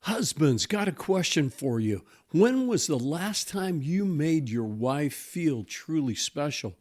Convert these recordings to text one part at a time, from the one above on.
Husbands, got a question for you. When was the last time you made your wife feel truly special?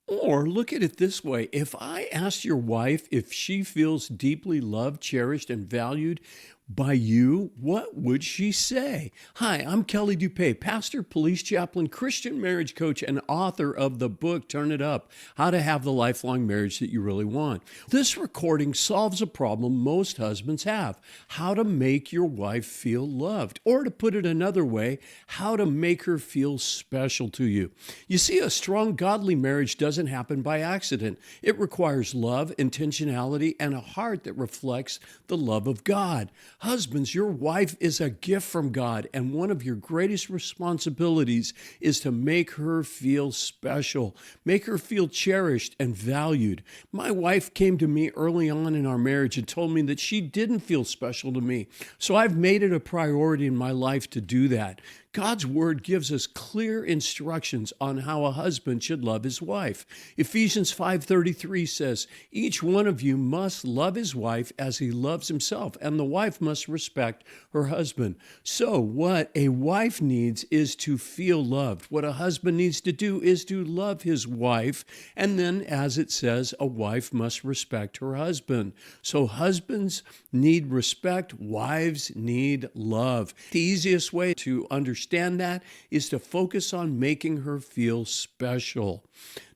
Or look at it this way, if I asked your wife if she feels deeply loved, cherished, and valued by you, what would she say? Hi, I'm Kelly DuPee, pastor, police chaplain, Christian marriage coach, and author of the book, Turn It Up, How to Have the Lifelong Marriage That You Really Want. This recording solves a problem most husbands have, how to make your wife feel loved, or to put it another way, how to make her feel special to you. You see, a strong, godly marriage doesn't happen by accident. It requires love, intentionality, and a heart that reflects the love of God. Husbands, your wife is a gift from God, and one of your greatest responsibilities is to make her feel special, make her feel cherished and valued. My wife came to me early on in our marriage and told me that she didn't feel special to me, so I've made it a priority in my life to do that. God's word gives us clear instructions on how a husband should love his wife. Ephesians 5:33 says, each one of you must love his wife as he loves himself, and the wife must respect her husband. So what a wife needs is to feel loved. What a husband needs to do is to love his wife. And then, as it says, a wife must respect her husband. So husbands need respect, wives need love. The easiest way to understand that is to focus on making her feel special.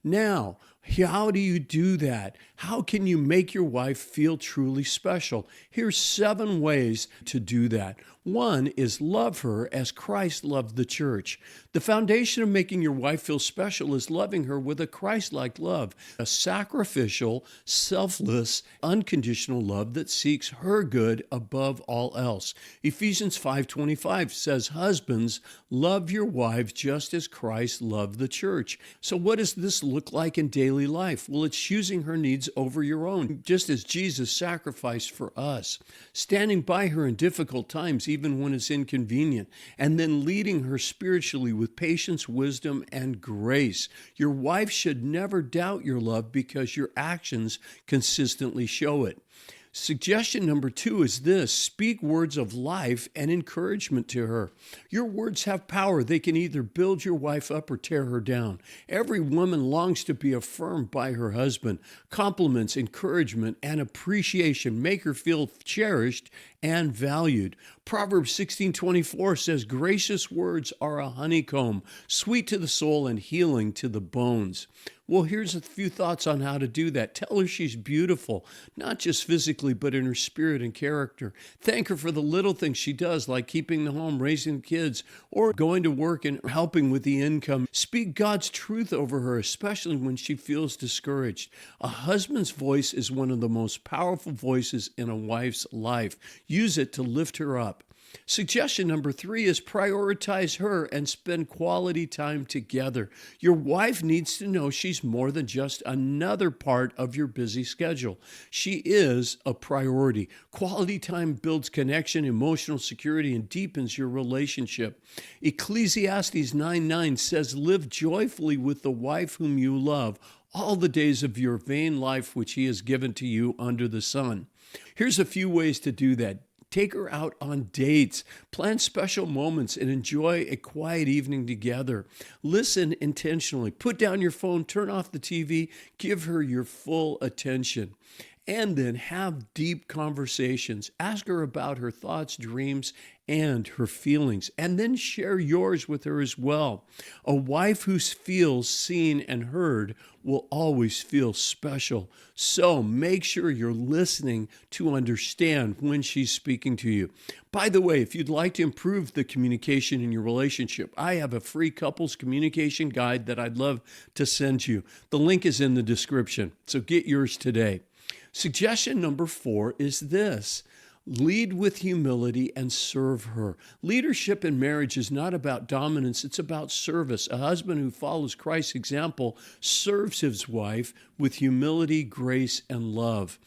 Now, how do you do that? How can you make your wife feel truly special? Here's 7 ways to do that. One is love her as Christ loved the church. The foundation of making your wife feel special is loving her with a Christ-like love, a sacrificial, selfless, unconditional love that seeks her good above all else. Ephesians 5:25 says, husbands, love your wives just as Christ loved the church. So what does this look like in daily life? Well, it's choosing her needs over your own, just as Jesus sacrificed for us. Standing by her in difficult times, even when it's inconvenient, and then leading her spiritually with patience, wisdom, and grace. Your wife should never doubt your love because your actions consistently show it. Suggestion number 2 is this: speak words of life and encouragement to her. Your words have power. They can either build your wife up or tear her down. Every woman longs to be affirmed by her husband. Compliments, encouragement, and appreciation make her feel cherished and valued. Proverbs 16:24 says, gracious words are a honeycomb, sweet to the soul and healing to the bones. Well, here's a few thoughts on how to do that. Tell her she's beautiful, not just physically, but in her spirit and character. Thank her for the little things she does, like keeping the home, raising kids, or going to work and helping with the income. Speak God's truth over her, especially when she feels discouraged. A husband's voice is one of the most powerful voices in a wife's life. Use it to lift her up. Suggestion number 3 is prioritize her and spend quality time together. Your wife needs to know she's more than just another part of your busy schedule. She is a priority. Quality time builds connection, emotional security, and deepens your relationship. Ecclesiastes 9:9 says, live joyfully with the wife whom you love all the days of your vain life which he has given to you under the sun. Here's a few ways to do that. Take her out on dates, plan special moments, and enjoy a quiet evening together. Listen intentionally. Put down your phone, turn off the TV, give her your full attention. And then have deep conversations. Ask her about her thoughts, dreams, and her feelings, and then share yours with her as well. A wife who feels seen and heard will always feel special. So make sure you're listening to understand when she's speaking to you. By the way, if you'd like to improve the communication in your relationship, I have a free couples communication guide that I'd love to send you. The link is in the description, so get yours today. Suggestion number 4 is this: lead with humility and serve her. Leadership in marriage is not about dominance, it's about service. A husband who follows Christ's example serves his wife with humility, grace, and love.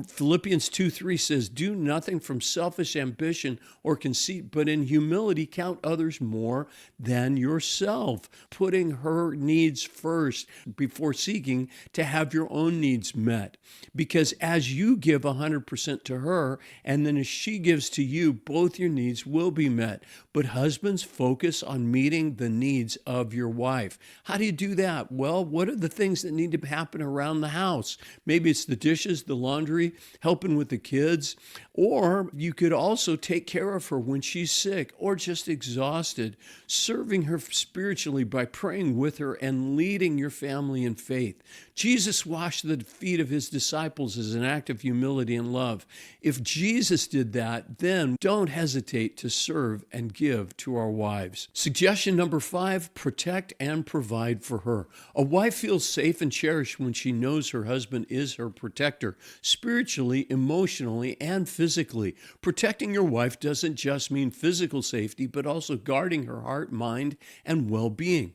Philippians 2:3 says, do nothing from selfish ambition or conceit, but in humility count others more than yourself, putting her needs first before seeking to have your own needs met. Because as you give 100% to her and then and as she gives to you, both your needs will be met. But husbands, focus on meeting the needs of your wife. How do you do that? Well, what are the things that need to happen around the house? Maybe it's the dishes, the laundry, helping with the kids, or you could also take care of her when she's sick or just exhausted, serving her spiritually by praying with her and leading your family in faith. Jesus washed the feet of his disciples as an act of humility and love. If Jesus did that, then don't hesitate to serve and give to our wives. Suggestion number 5, protect and provide for her. A wife feels safe and cherished when she knows her husband is her protector, spiritually, emotionally, and physically. Protecting your wife doesn't just mean physical safety, but also guarding her heart, mind, and well-being.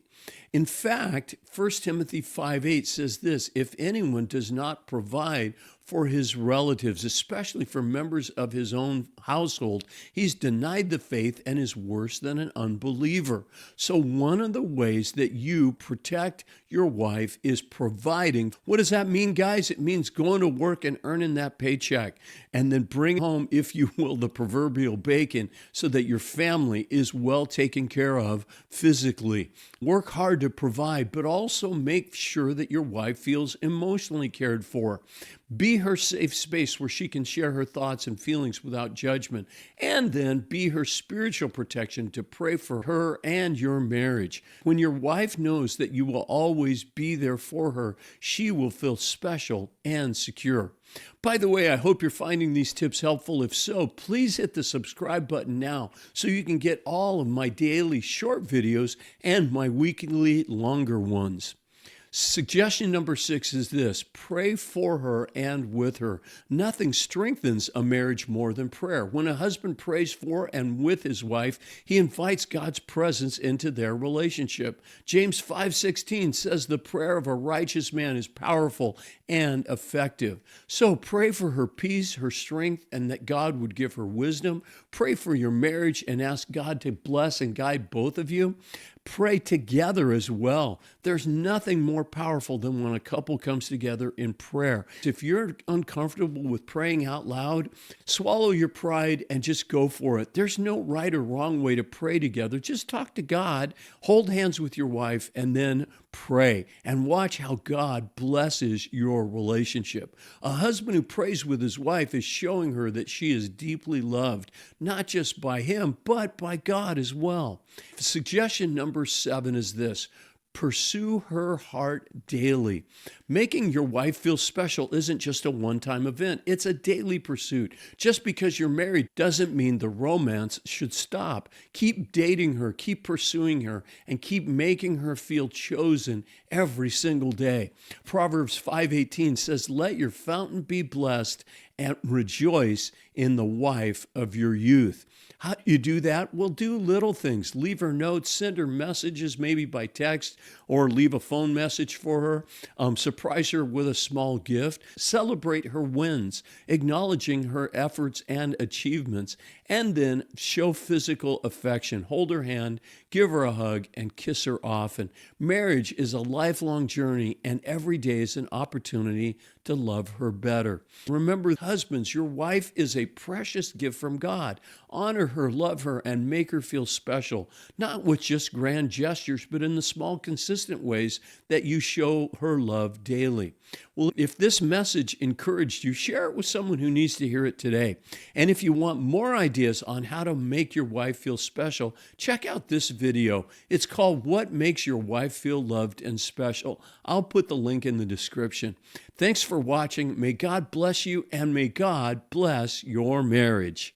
In fact, 1 Timothy 5:8 says this, if anyone does not provide for his relatives, especially for members of his own household, he's denied the faith and is worse than an unbeliever. So one of the ways that you protect your wife is providing. What does that mean, guys? It means going to work and earning that paycheck and then bring home, if you will, the proverbial bacon so that your family is well taken care of physically. Work hard to provide, but also make sure that your wife feels emotionally cared for. Be her safe space where she can share her thoughts and feelings without judgment, and then be her spiritual protection to pray for her and your marriage. When your wife knows that you will always be there for her, she will feel special and secure. By the way, I hope you're finding these tips helpful. If so, please hit the subscribe button now so you can get all of my daily short videos and my weekly longer ones. Suggestion number 6 is this: pray for her and with her. Nothing strengthens a marriage more than prayer. When a husband prays for and with his wife, he invites God's presence into their relationship. James 5:16 says the prayer of a righteous man is powerful and effective. So pray for her peace, her strength, and that God would give her wisdom. Pray for your marriage and ask God to bless and guide both of you. Pray together as well. There's nothing more powerful than when a couple comes together in prayer. If you're uncomfortable with praying out loud, swallow your pride and just go for it. There's no right or wrong way to pray together. Just talk to God, hold hands with your wife, and then pray and watch how God blesses your relationship. A husband who prays with his wife is showing her that she is deeply loved, not just by him, but by God as well. Suggestion number 7 is this: pursue her heart daily. Making your wife feel special isn't just a one-time event. It's a daily pursuit. Just because you're married doesn't mean the romance should stop. Keep dating her, keep pursuing her, and keep making her feel chosen every single day. Proverbs 5:18 says, let your fountain be blessed and rejoice in the wife of your youth. How do you do that? Well, do little things. Leave her notes, send her messages, maybe by text, or leave a phone message for her. Surprise her with a small gift. Celebrate her wins, acknowledging her efforts and achievements, and then show physical affection. Hold her hand, give her a hug, and kiss her often. Marriage is a lifelong journey, and every day is an opportunity to love her better. Remember, husbands, your wife is a precious gift from God. Honor her, love her, and make her feel special, not with just grand gestures, but in the small, consistent ways that you show her love daily. Well, if this message encouraged you, share it with someone who needs to hear it today. And if you want more ideas on how to make your wife feel special, check out this video. It's called What Makes Your Wife Feel Loved and Special. I'll put the link in the description. Thanks for watching. May God bless you, and may God bless your marriage.